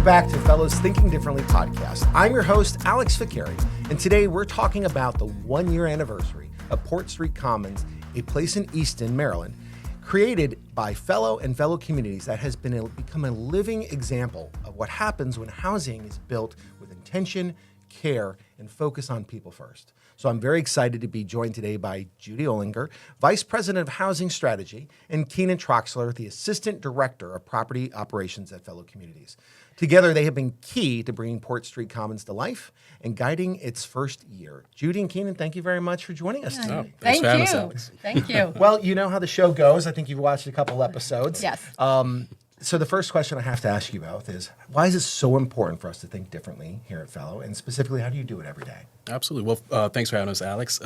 Welcome back to Fello's Thinking Differently podcast. I'm your host, Alex Ficcari, and today we're talking about the one-year anniversary of Port Street Commons, a place in Easton, Maryland, created by Fello and Fello Communities that has become a living example of what happens when housing is built with intention, care, and focus on people first. So I'm very excited to be joined today by Judi Olinger, Vice President of Housing Strategy, and Keenan Troxler, the Assistant Director of Property Operations at Fello Communities. Together, they have been key to bringing Port Street Commons to life and guiding its first year. Judi and Keenan, thank you very much for joining us today. Thank you. Thank you. Well, you know how the show goes. I think you've watched a couple episodes. Yes. So the first question I have to ask you both is, why is it so important for us to think differently here at Fello? And specifically, how do you do it every day? Absolutely. Well, thanks for having us, Alex.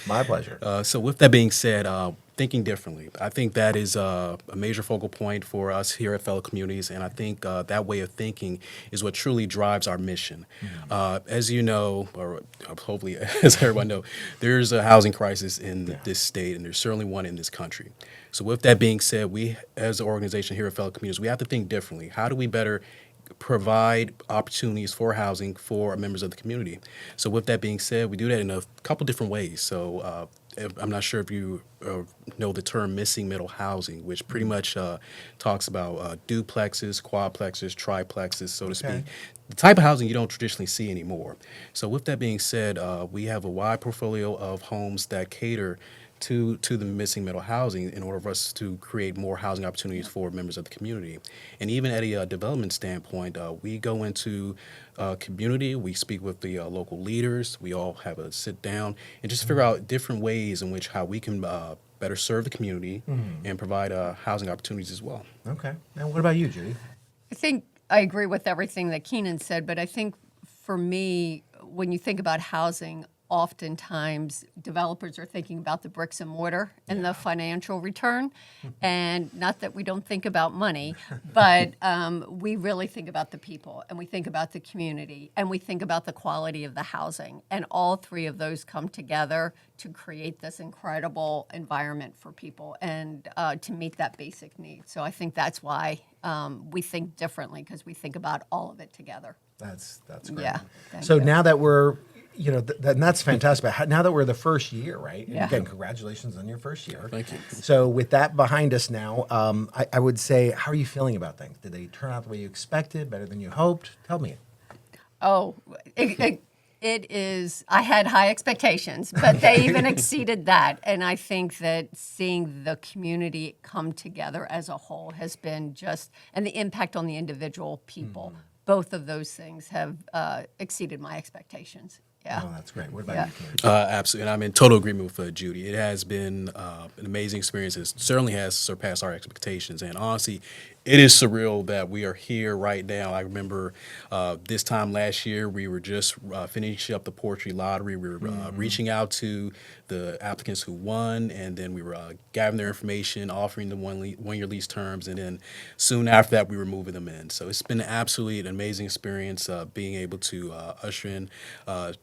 My pleasure. So with that being said, thinking differently, I think that is a major focal point for us here at Fello Communities, and I think that way of thinking is what truly drives our mission. As you know, or hopefully as everyone knows, there's a housing crisis in this state, and there's certainly one in this country. So with that being said, we as an organization here at Fello Communities, we have to think differently. How do we better provide opportunities for housing for members of the community? So with that being said, we do that in a couple different ways. So I'm not sure if you know the term missing middle housing, which pretty much talks about duplexes, quadplexes, triplexes, so to speak. The type of housing you don't traditionally see anymore. So with that being said, we have a wide portfolio of homes that cater to the missing middle housing in order for us to create more housing opportunities for members of the community. And even at a development standpoint, we go into community, we speak with the local leaders, we all have a sit down and just figure out different ways in which how we can better serve the community and provide housing opportunities as well. Okay. And what about you, Judi? I think I agree with everything that Keenan said, but I think for me, when you think about housing, oftentimes developers are thinking about the bricks and mortar and the financial return. And not that we don't think about money, but we really think about the people, and we think about the community, and we think about the quality of the housing. And all three of those come together to create this incredible environment for people and to meet that basic need. So I think that's why we think differently, because we think about all of it together. That's great. Yeah. So now that we're and that's fantastic. But now that we're the first year, right? And Yeah. again, congratulations on your first year. Thank you. So with that behind us now, I would say, how are you feeling about things? Did they turn out the way you expected, better than you hoped? Tell me. Oh, it is. I had high expectations, but they even exceeded that. And I think that seeing the community come together as a whole has been and the impact on the individual people, both of those things have exceeded my expectations. Yeah. Oh, that's great. What about you, Keenan? Absolutely, and I'm in total agreement with Judi. It has been an amazing experience. It certainly has surpassed our expectations, and honestly, it is surreal that we are here right now. I remember this time last year, we were just finishing up the Port Street lottery. We were reaching out to the applicants who won, and then we were gathering their information, offering them one-year lease terms, and then soon after that, we were moving them in. So it's been absolutely an amazing experience being able to usher in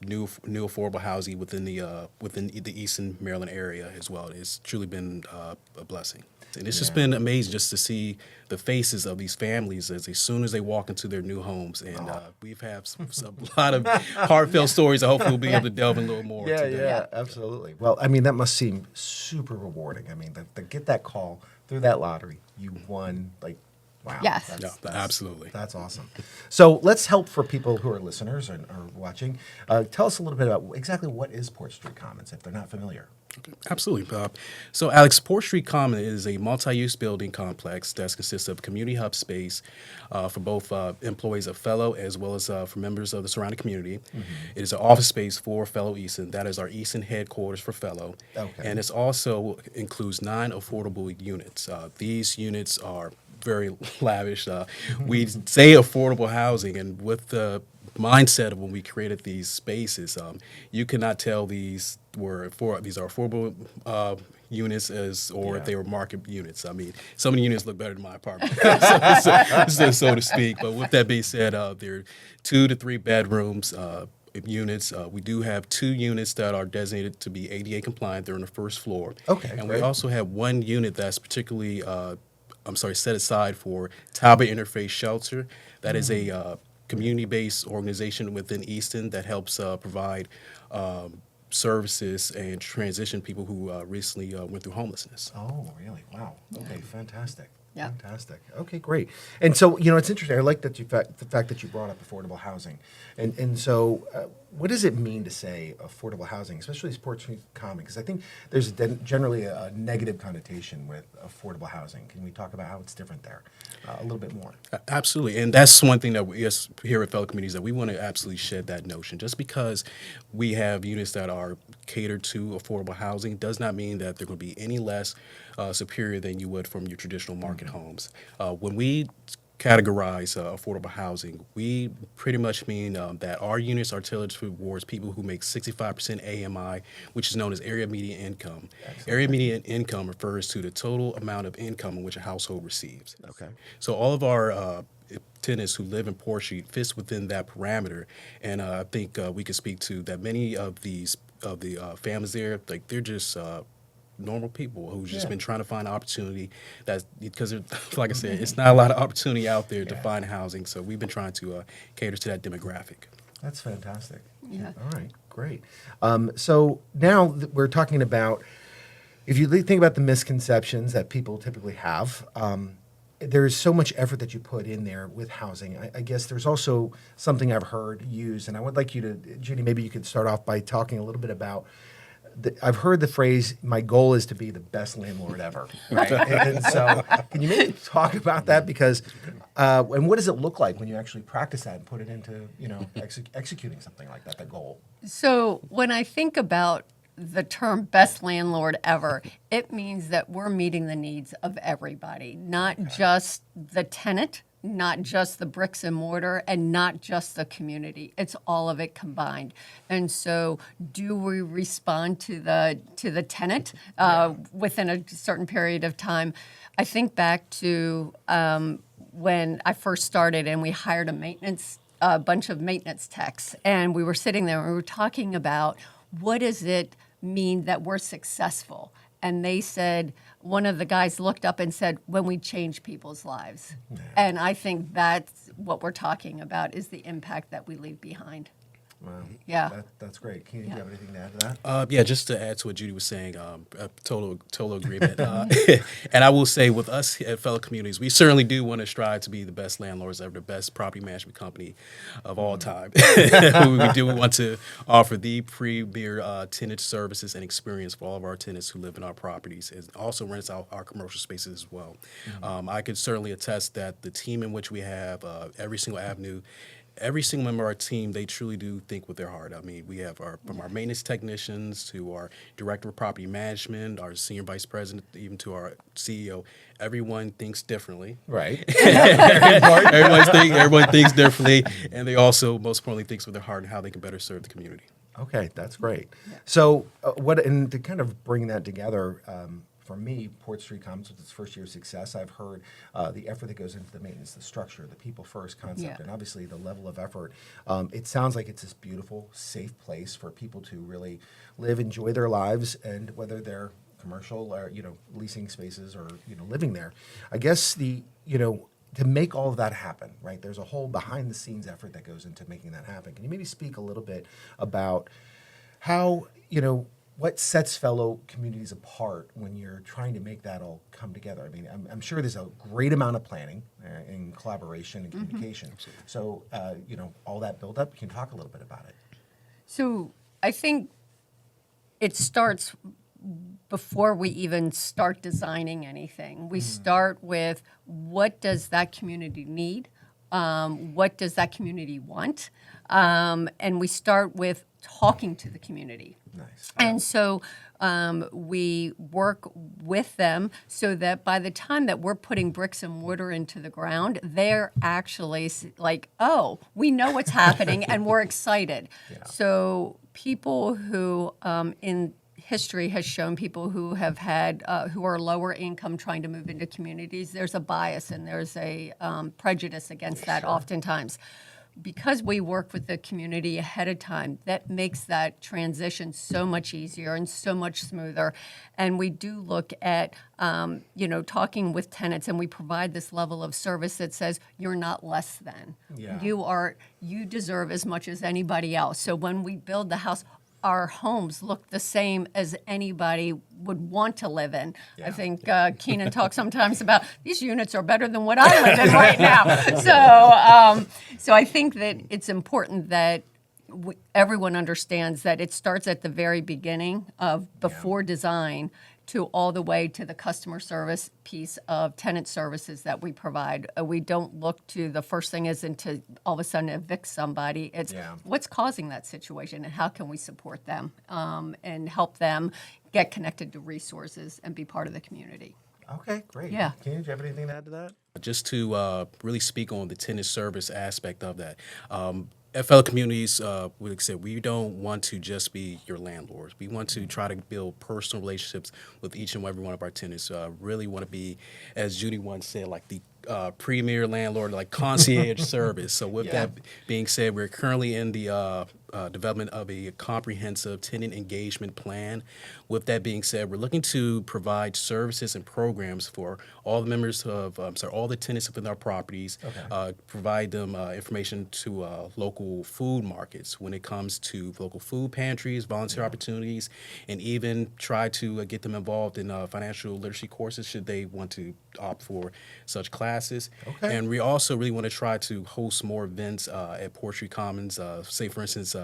new affordable housing within the Easton, Maryland area as well. It's truly been a blessing. And it's just been amazing just to see the faces of these families as soon as they walk into their new homes. And we've had a lot of heartfelt stories. I hope we'll be able to delve in a little more today. Yeah, absolutely. Well, I mean, that must seem super rewarding. I mean, to get that call through that lottery, you won, wow. Yes. Absolutely. That's awesome. So let's help for people who are listeners or watching. Tell us a little bit about exactly what is Port Street Commons, if they're not familiar. Okay, absolutely. So, Alex, Port Street Common is a multi-use building complex that consists of community hub space for both employees of Fello as well as for members of the surrounding community. It is an office space for Fello Easton. That is our Easton headquarters for Fello. Okay. And it also includes 9 affordable units. These units are very lavish. We say affordable housing, and with the mindset of when we created these spaces, you cannot tell these are affordable units if they were market units. I mean, some of the units look better than my apartment, so to speak. But with that being said, there are 2 to 3 bedrooms. Units. We do have 2 units that are designated to be ADA compliant. They're on the first floor. Okay, and great. we also have 1 unit that's particularly set aside for Talbot Interfaith Shelter. That is a community-based organization within Easton that helps provide services and transition people who recently went through homelessness. Oh, really? Wow. Okay, fantastic. Yeah. Fantastic. Okay, great. And so, it's interesting. I like that the fact that you brought up affordable housing. And so, what does it mean to say affordable housing, especially Sports Street Common? Because I think there's generally a negative connotation with affordable housing. Can we talk about how it's different there a little bit more? Absolutely. And that's one thing that we, us here at Fellow Communities, that we want to absolutely shed that notion. Just because we have units that are catered to affordable housing does not mean that they're going to be any less superior than you would from your traditional market homes. When we categorize affordable housing, we pretty much mean that our units are tailored towards people who make 65% AMI, which is known as area median income. Excellent. Area median income refers to the total amount of income in which a household receives. Okay. So all of our tenants who live in Port Street fits within that parameter, and I think we can speak to that many of the families there, like they're just normal people who've just been trying to find opportunity. That's because, like I said, it's not a lot of opportunity out there to find housing. So we've been trying to cater to that demographic. That's fantastic. Yeah. All right, great. So now we're talking about, if you think about the misconceptions that people typically have, there's so much effort that you put in there with housing. I guess there's also something I've heard used, and I would like you to, Judi, maybe you could start off by talking a little bit about, I've heard the phrase, my goal is to be the best landlord ever. Right? and so can you maybe talk about that? Because, and what does it look like when you actually practice that and put it into, executing something like that, the goal? So when I think about the term best landlord ever, it means that we're meeting the needs of everybody, not just the tenant, not just the bricks and mortar, and not just the community. It's all of it combined. And so do we respond to the tenant within a certain period of time? I think back to when I first started and we hired a bunch of maintenance techs, and we were sitting there and we were talking about what does it mean that we're successful? And they said, one of the guys looked up and said, when we change people's lives. Yeah. And I think that's what we're talking about, is the impact that we leave behind. Wow. Yeah. That's great. Keenan, do you have anything to add to that? Yeah, just to add to what Judi was saying, total agreement. And I will say, with us at Fellow Communities, we certainly do want to strive to be the best landlords ever, the best property management company of all time. We do want to offer the premier tenant services and experience for all of our tenants who live in our properties, and also rents out our commercial spaces as well. I could certainly attest that the team in which we have, every single avenue, every single member of our team, they truly do think with their heart. I mean, we have from our maintenance technicians to our director of property management, our senior vice president, even to our CEO. Everyone thinks differently. Right. Everyone thinks differently, and they also, most importantly, thinks with their heart and how they can better serve the community. Okay, that's great. So, and to kind of bring that together, for me, Port Street Commons with its first year of success, I've heard the effort that goes into the maintenance, the structure, the people first concept, and obviously the level of effort. It sounds like it's this beautiful, safe place for people to really live, enjoy their lives, and whether they're commercial or, leasing spaces or, living there. I guess to make all of that happen, right? There's a whole behind the scenes effort that goes into making that happen. Can you maybe speak a little bit about how, what sets Fellow Communities apart when you're trying to make that all come together? I mean, I'm sure there's a great amount of planning and collaboration and communication. So, all that build up, you can talk a little bit about it. So I think it starts before we even start designing anything. We start with, what does that community need? What does that community want? And we start with talking to the community. Nice. And so we work with them so that by the time that we're putting bricks and mortar into the ground, they're actually like, oh, we know what's happening and we're excited. Yeah. So people who in history has shown people who have had, who are lower income trying to move into communities, there's a bias and there's a prejudice against that oftentimes. because we work with the community ahead of time, that makes that transition so much easier and so much smoother. And we do look at, talking with tenants, and we provide this level of service that says you're not less than. Yeah. You deserve as much as anybody else. So when we build the house, our homes look the same as anybody would want to live in. Yeah. I think Keenan talks sometimes about these units are better than what I live in right now. So I think that it's important that everyone understands that it starts at the very beginning of before design to all the way to the customer service piece of tenant services that we provide. We don't look to the first thing isn't to all of a sudden evict somebody. It's what's causing that situation and how can we support them and help them get connected to resources and be part of the community. Okay, great. Yeah. Keenan, do you have anything to add to that? Just to really speak on the tenant service aspect of that. At Fellow Communities, like I said, we don't want to just be your landlords. We want to try to build personal relationships with each and every one of our tenants. Really want to be, as Judi once said, like the premier landlord, like concierge service. So with that being said, we're currently in the development of a comprehensive tenant engagement plan. With that being said, we're looking to provide services and programs for all the members of, all the tenants within our properties, provide them information to local food markets when it comes to local food pantries, volunteer opportunities, and even try to get them involved in financial literacy courses should they want to opt for such classes. Okay. And we also really want to try to host more events at Porch Commons. Say, for instance,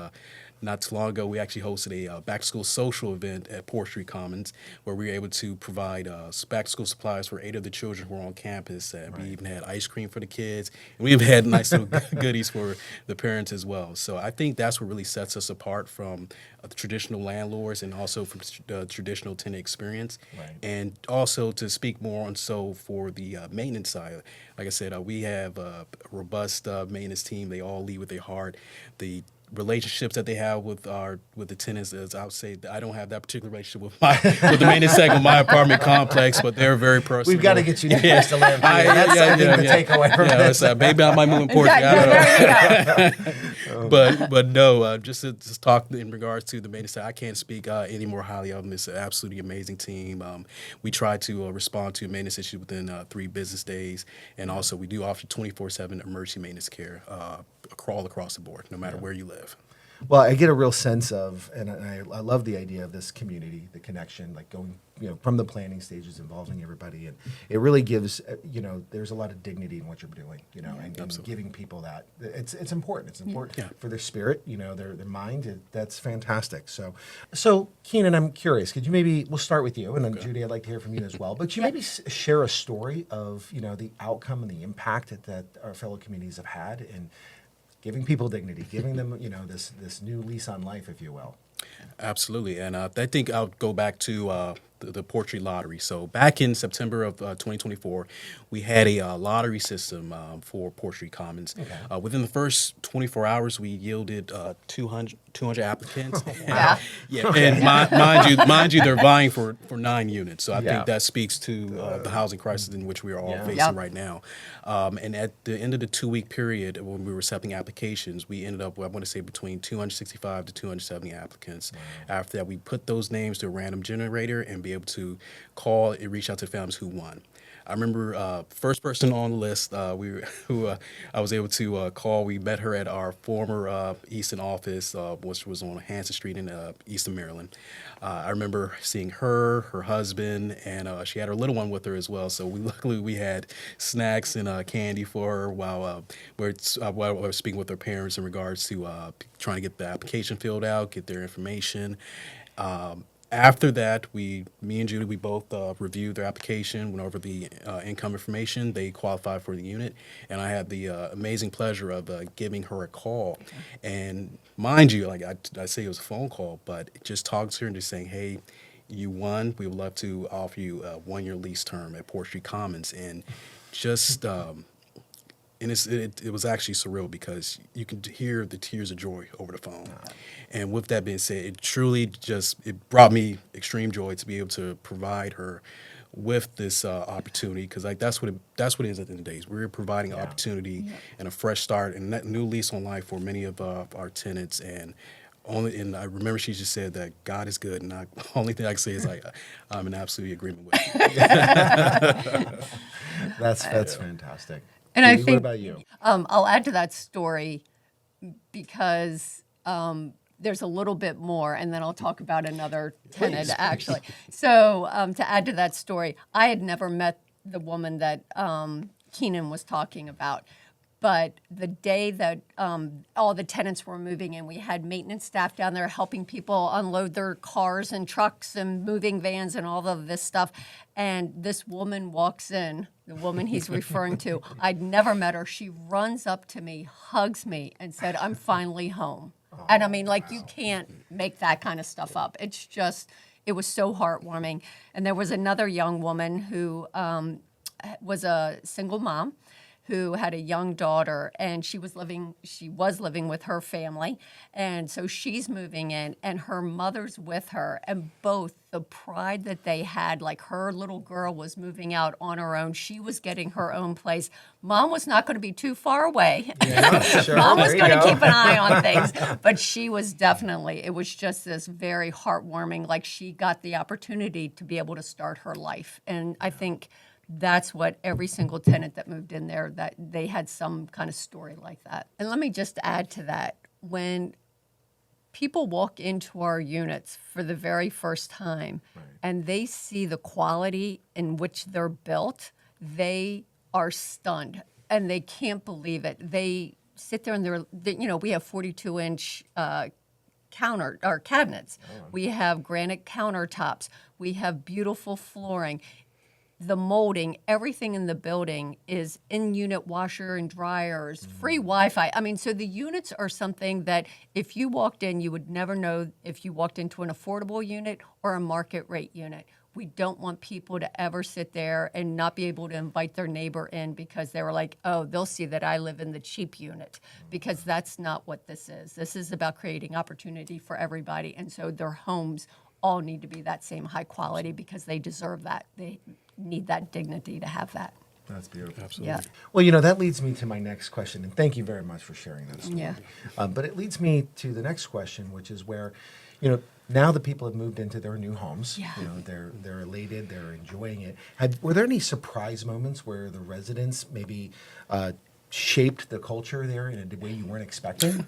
not too long ago, we actually hosted a back-to-school social event at Porch Commons where we were able to provide back-to-school supplies for 8 of the children who were on campus. We even had ice cream for the kids, and we even had nice little goodies for the parents as well. So I think that's what really sets us apart from the traditional landlords and also from the traditional tenant experience. Right. And also to speak more on for the maintenance side, like I said, we have a robust maintenance team. They all lead with their heart. The relationships that they have with the tenants, as I would say, I don't have that particular relationship with the maintenance segment of my apartment complex, but they're very personal. We've got to get you a place to live. That's something to take away from this. Maybe I might move in Portugal. But no, just to talk in regards to the maintenance side, I can't speak any more highly of them. It's an absolutely amazing team. We try to respond to maintenance issues within 3 business days, and also we do offer 24/7 emergency maintenance care all across the board, no matter where you live. Well, I get a real sense of, and I love the idea of this community, the connection, like going, from the planning stages, involving everybody, and it really gives, there's a lot of dignity in what you're doing, and giving people that. It's important. It's important for their spirit, their mind. That's fantastic. So Keenan, I'm curious. Could you we'll start with you, and then Judi, I'd like to hear from you as well. But you maybe share a story of, the outcome and the impact that our fellow communities have had in giving people dignity, giving them, this new lease on life, if you will. Absolutely. And I think I'll go back to the Porch Lottery. So back in September of 2024, we had a lottery system for Porch Commons. Okay. Within the first 24 hours, we yielded 200 applicants. And mind you, they're vying for 9 units. So I think that speaks to the housing crisis in which we are all facing right now. And at the end of the 2-week period, when we were accepting applications, we ended up, I want to say, between 265 to 270 applicants. Wow. After that, we put those names to a random generator and be able to call and reach out to families who won. I remember first person on the list I was able to call. We met her at our former Easton office, which was on Hanson Street in Easton, Maryland. I remember seeing her husband, and she had her little one with her as well. So luckily we had snacks and candy for her while we were speaking with her parents in regards to trying to get the application filled out, get their information. After that, me and Judi, we both reviewed their application, went over the income information. They qualified for the unit, and I had the amazing pleasure of giving her a call. And mind you, like I say, it was a phone call, but just talking to her and just saying, "Hey, you won. We would love to offer you a 1-year lease term at Porch Commons," and just. And it was actually surreal because you could hear the tears of joy over the phone. Wow. And with that being said, it truly it brought me extreme joy to be able to provide her with this opportunity, because like that's what it is at the end of the day. We're providing opportunity and a fresh start and that new lease on life for many of our tenants. And I remember she just said that God is good, and the only thing I can say is like I'm in absolute agreement with you. That's fantastic. And I Judi, think, what about you? I'll add to that story because there's a little bit more, and then I'll talk about another tenant, actually. So to add to that story, I had never met the woman that Keenan was talking about. But the day that all the tenants were moving in, we had maintenance staff down there helping people unload their cars and trucks and moving vans and all of this stuff. And this woman walks in, the woman he's referring to. I'd never met her. She runs up to me, hugs me, and said, "I'm finally home." And I mean, like, you can't make that kind of stuff up. It's just, it was so heartwarming. And there was another young woman who was a single mom who had a young daughter, and she was living with her family, and so she's moving in, and her mother's with her, and both the pride that they had, like her little girl was moving out on her own, she was getting her own place. Mom was not going to be too far away. Yeah, sure. Mom was There you going to go. keep an eye on things, but she was definitely, it was just this very heartwarming, like she got the opportunity to be able to start her life, and I think that's what every single tenant that moved in there, that they had some kind of story like that. And let me just add to that. When people walk into our units for the very first time and they see the quality in which they're built, they are stunned and they can't believe it. They sit there and we have 42-inch cabinets. We have granite countertops. We have beautiful flooring. The molding, everything in the building is in-unit washer and dryers, free Wi-Fi. I mean, so the units are something that if you walked in, you would never know if you walked into an affordable unit or a market rate unit. We don't want people to ever sit there and not be able to invite their neighbor in because they were like, oh, they'll see that I live in the cheap unit, because that's not what this is. This is about creating opportunity for everybody, and so their homes all need to be that same high quality because they deserve that. They need that dignity to have that. That's beautiful. Absolutely. Yeah. Well, that leads me to my next question, and thank you very much for sharing that story. Yeah. But it leads me to the next question, which is where, now the people have moved into their new homes. Yeah. They're elated, they're enjoying it. Were there any surprise moments where the residents maybe shaped the culture there in a way you weren't expecting?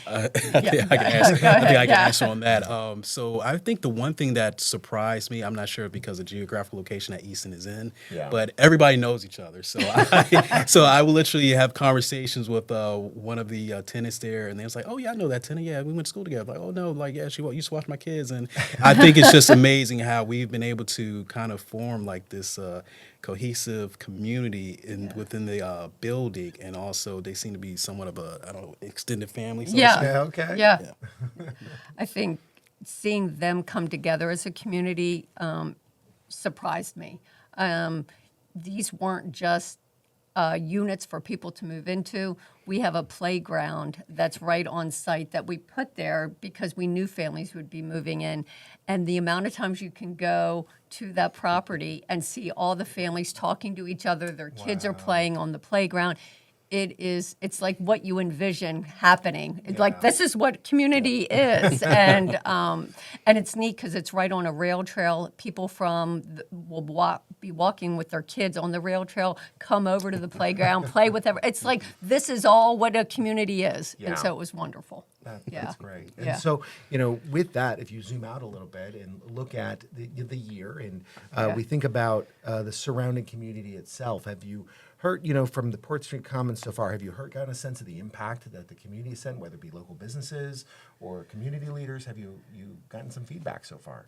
I think I can answer on that. So I think the one thing that surprised me, I'm not sure because of the geographical location that Easton is in, but everybody knows each other. So I will literally have conversations with one of the tenants there, and they was like, "Oh yeah, I know that tenant. Yeah, we went to school together." Like, "Oh no, like yeah, she used to watch my kids." And I think it's just amazing how we've been able to kind of form like this cohesive community within the building, and also they seem to be somewhat of a extended family. So to Yeah. speak. Okay. Yeah. I think seeing them come together as a community surprised me. These weren't just units for people to move into. We have a playground that's right on site that we put there because we knew families would be moving in. And the amount of times you can go to that property and see all the families talking to each other, their kids are playing on the playground. It's like what you envision happening. It's like, this is what community is. And it's neat because it's right on a rail trail. People will be walking with their kids on the rail trail, come over to the playground, play with everyone. It's like, this is all what a community is. Yeah. And so it was wonderful. That's great. And Yeah. so, with that, if you zoom out a little bit and look at the year, and we think about the surrounding community itself, have you heard, from the Port Street Commons so far, have you gotten a sense of the impact that the community has sent, whether it be local businesses or community leaders? Have you gotten some feedback so far?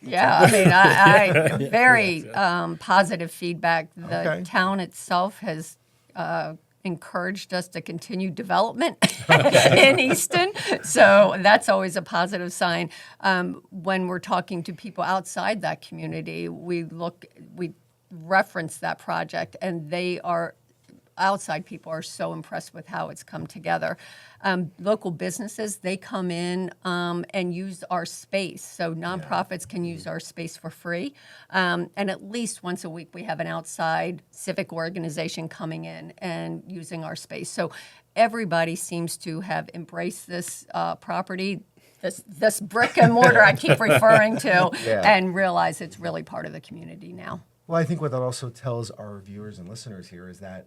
Yeah, I mean, I very positive feedback. The Okay. town itself has encouraged us to continue development in Easton, so that's always a positive sign. When we're talking to people outside that community, we reference that project, and they are outside people are so impressed with how it's come together. Local businesses, they come in and use our space. So nonprofits can use our space for free. And at least once a week, we have an outside civic organization coming in and using our space. So everybody seems to have embraced this property, this brick and mortar I keep referring to, and realize it's really part of the community now. Well, I think what that also tells our viewers and listeners here is that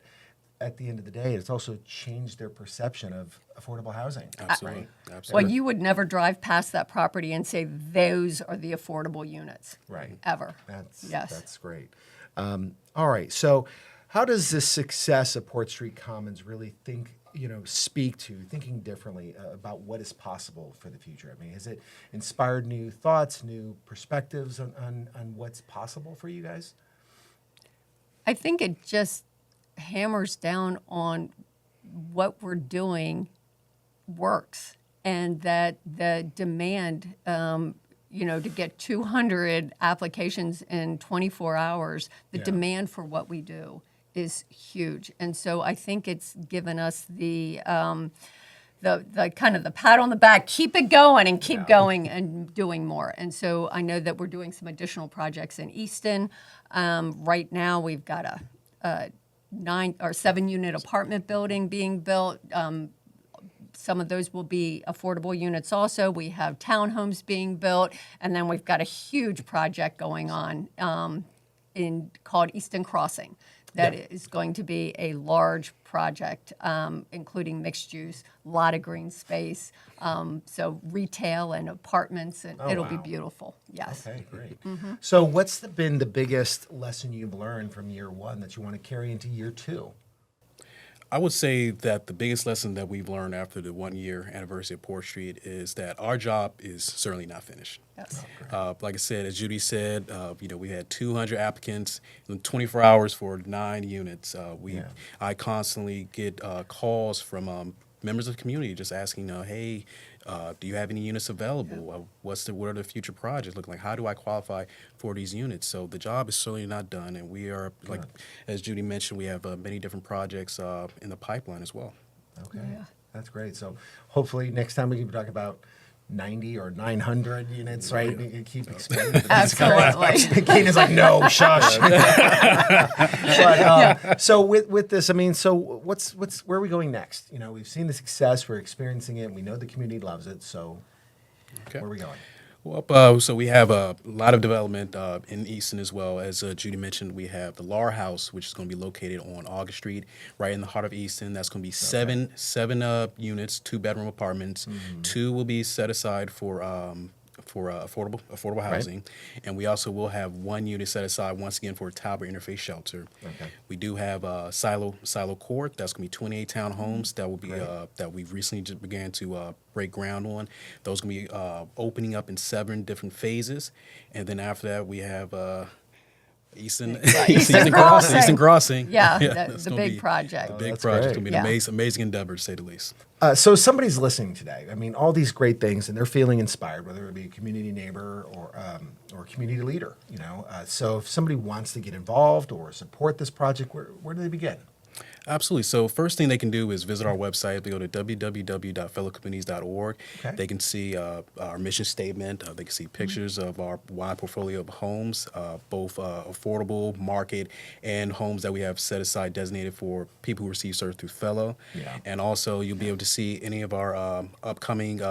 at the end of the day, it's also changed their perception of affordable housing. Absolutely. Right? Absolutely. Well, you would never drive past that property and say those are the affordable units. Right. Ever. That's great. All right. So how does this success of Port Street Commons really speak to thinking differently about what is possible for the future? I mean, has it inspired new thoughts, new perspectives on what's possible for you guys? I think it just hammers down on what we're doing works, and that the demand, to get 200 applications in 24 hours, the demand for what we do is huge. And so I think it's given us the kind of the pat on the back, keep it going and keep going and doing more. And so I know that we're doing some additional projects in Easton. Right now we've got a 9 or 7 unit apartment building being built. Some of those will be affordable units also. We have townhomes being built, and then we've got a huge project going on called Easton Crossing. That is going to be a large project, including mixed use, a lot of green space, so retail and apartments, and it'll be beautiful. Yes. Okay, great. So what's been the biggest lesson you've learned from year one that you want to carry into year two? I would say that the biggest lesson that we've learned after the 1 year anniversary of Port Street is that our job is certainly not finished. Yes. Like I said, as Judi said, we had 200 applicants in 24 hours for 9 units. I constantly get calls from members of the community just asking, hey, do you have any units available? What are the future projects looking like? How do I qualify for these units? So the job is certainly not done, and we are, like as Judi mentioned, we have many different projects in the pipeline as well. Okay, that's great. So hopefully next time we can talk about 90 or 900 units, right? You keep expanding. Absolutely. Keenan's like, no, shush. So with this, I mean, so where are we going next? We've seen the success, we're experiencing it, we know the community loves it. So where are we going? Well, so we have a lot of development in Easton as well. As Judi mentioned, we have the Lar House, which is going to be located on August Street, right in the heart of Easton. That's going to be seven units, 2-bedroom apartments. 2 will be set aside for affordable housing, and we also will have 1 unit set aside once again for a Talbot Interfaith Shelter. We do have Silo Court. That's going to be 28 townhomes that will be that we've recently just began to break ground on. Those are going to be opening up in 7 different phases, and then after that we have Easton Crossing. The big project. The big That's project. It's great. going to be an amazing endeavor, to say the least. So somebody's listening today. I mean, all these great things, and they're feeling inspired, whether it be a community neighbor or a community leader. So if somebody wants to get involved or support this project, where do they begin? Absolutely. So first thing they can do is visit our website. They go to www.fellowcommunities.org. They can see our mission statement. They can see pictures of our wide portfolio of homes, both affordable, market, and homes that we have set aside designated for people who receive service through Fellow. And also you'll be able to see any of our upcoming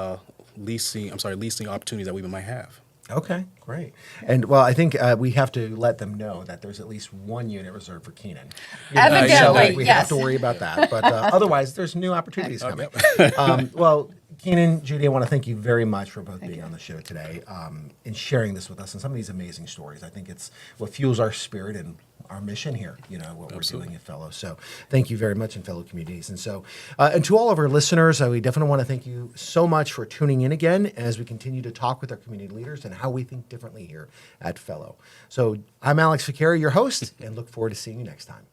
leasing opportunities that we might have. Okay, great. And well, I think we have to let them know that there's at least 1 unit reserved for Keenan. Evidently, we have to worry about that. But otherwise, there's new opportunities coming. Well, Keenan, Judi, I want to thank you very much for both being on the show today and sharing this with us and some of these amazing stories. I think it's what fuels our spirit and our mission here, what we're doing at Fellow. So thank you very much in Fellow Communities. And so, and to all of our listeners, we definitely want to thank you so much for tuning in again as we continue to talk with our community leaders and how we think differently here at Fellow. So I'm Alex Ficari, your host, and look forward to seeing you next time.